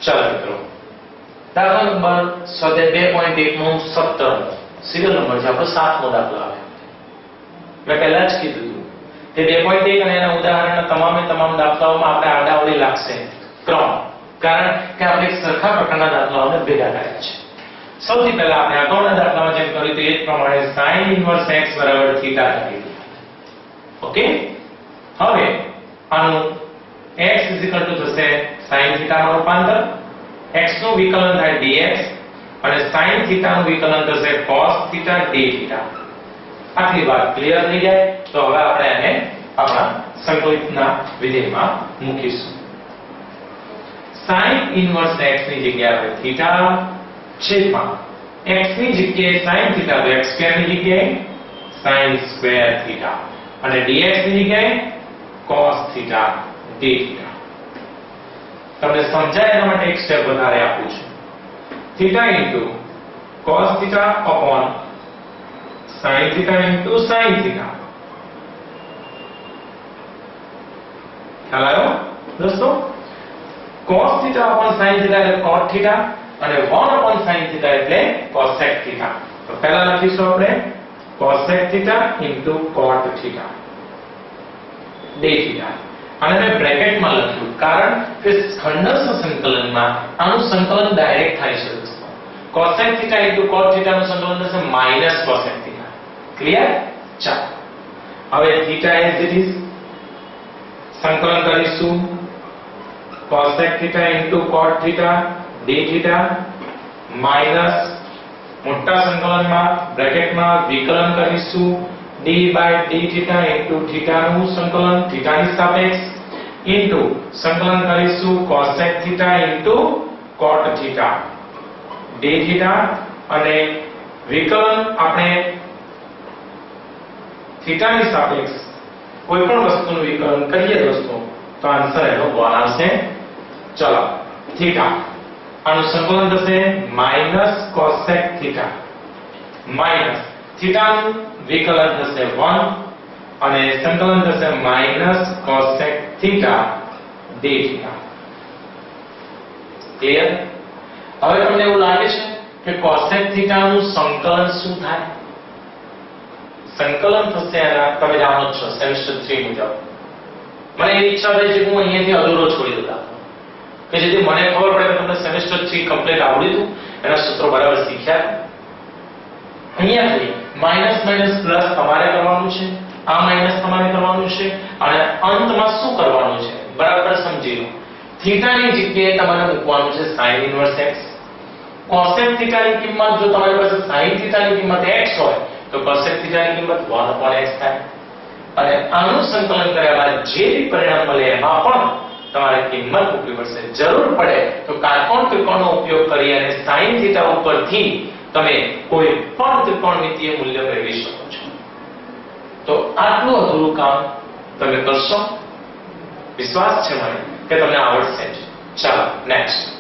ચાલો મિત્રો, દાખલા નંબર 2.1 નું 17 સિરિયલ નંબર છે, આપણો 7મો દાખલો આવે. મેં પહેલા જ કીધું કે 2.1 અને એના ઉદાહરણના તમામ દાખલાઓમાં આપણે આડાઅવળી લાગશે ક્રમ, કારણ કે આપણે એક સરખા પ્રકારના દાખલાઓને ભેગા કર્યા છે. સૌથી પહેલા આપણે અગાઉના દાખલામાં જેમ કર્યું હતું એ જ પ્રમાણે sin ઇન્વર્સ x બરાબર થીટા કરી દીધું. ઓકે, હવે આનું x થશે sin થીટા માં રૂપાંતર, x નું વિકલન થાય dx અને sin થીટા નું વિકલન થશે cos થીટા d થીટા. આટલી વાત ક્લિયર થઈ જાય તો હવે આપણે એને આપણા સંકલિતના વિધેયમાં મૂકીશું. sin ઇન્વર્સ x ની જગ્યાએ થીટા છેદમાં x ની જગ્યાએ sin થીટા તો x સ્ક્વેર ની જગ્યાએ sin સ્ક્વેર થીટા અને dx ની જગ્યાએ cos થીટા d થીટા. તમને સમજાય એના માટે એક સ્ટેપ વધારે આપું છું. Theta into cos theta upon sin theta into sin theta. ખ્યાલ આવ્યો દોસ્તો? cos theta upon sin theta એટલે cot થીટા અને 1 અપોન sin થીટા એટલે cosec થીટા. તો પહેલા લખીશું આપણે cosec theta into cot theta d theta. અને મેં બ્રેકેટમાં લખ્યું કારણ કે ખંડસ્થ સંકલનમાં આનું સંકલન ડાયરેક્ટ થાય છે દોસ્તો. cosec theta into cot theta નું સંકલન થશે માઈનસ cosec થીટા. ક્લિયર? ચાલો હવે થીટા એઝ ઇટ ઇઝ સંકલન કરીશું cosec theta into cot theta d theta minus મોટા સંકલનમાં બ્રેકેટમાં વિકલન કરીશું d by d theta into theta નું સંકલન થીટાની સાપેક્ષ ઇન્ટુ સંકલન કરીશું cosec theta into cot theta d theta અને વિકલન આપણે થીટાની સાપેક્ષ કોઈ પણ વસ્તુનું વિકલન કરીએ દોસ્તો તો આન્સર એનો 1 આવશે. ચલો થીટા આનું સંકલન થશે માઈનસ cosec થીટા માઈનસ થીટાનું વિકલન થશે 1 અને સંકલન થશે minus cosec theta d theta. Clear? હવે તમને એવું લાગે છે કે cosec થીટા નું સંકલન શું થાય? સંકલન થશે એના તમે જાણો છો સેમેસ્ટર 3 મુજબ. મને એવી ઈચ્છા થઈ છે કે હું અહીંયાથી અધૂરો છોડી દઉં દાખલો, કે જેથી મને ખબર પડે કે તમને સેમેસ્ટર 3 કમ્પ્લીટ આવડી હતું, એના સૂત્રો બરાબર શીખ્યા. અહીંયાથી માઈનસ માઈનસ પ્લસ તમારે કરવાનું છે, આ માઈનસ તમારે કરવાનું છે અને અંતમાં શું કરવાનું છે બરાબર સમજી લો. થીટાની જગ્યાએ તમારે મૂકવાનું છે sin ઇન્વર્સ x. cosec થીટાની કિંમત જો તમારી પાસે sin થીટાની કિંમત x હોય તો cosec થીટાની કિંમત 1/x થાય અને આનું સંકલન કર્યા બાદ જે પરિણામ મળે એમાં પણ તમારે કિંમત મૂકવી પડશે. જરૂર પડે તો કાટકોણ ત્રિકોણનો ઉપયોગ કરી અને sin થીટા ઉપરથી તમે કોઈ પણ ત્રિકોણમિતીય મૂલ્ય મેળવી શકો છો. તો આટલું અધૂરું કામ તમે કરશો, વિશ્વાસ છે મને કે તમને આવડશે જ. ચાલો નેક્સ્ટ.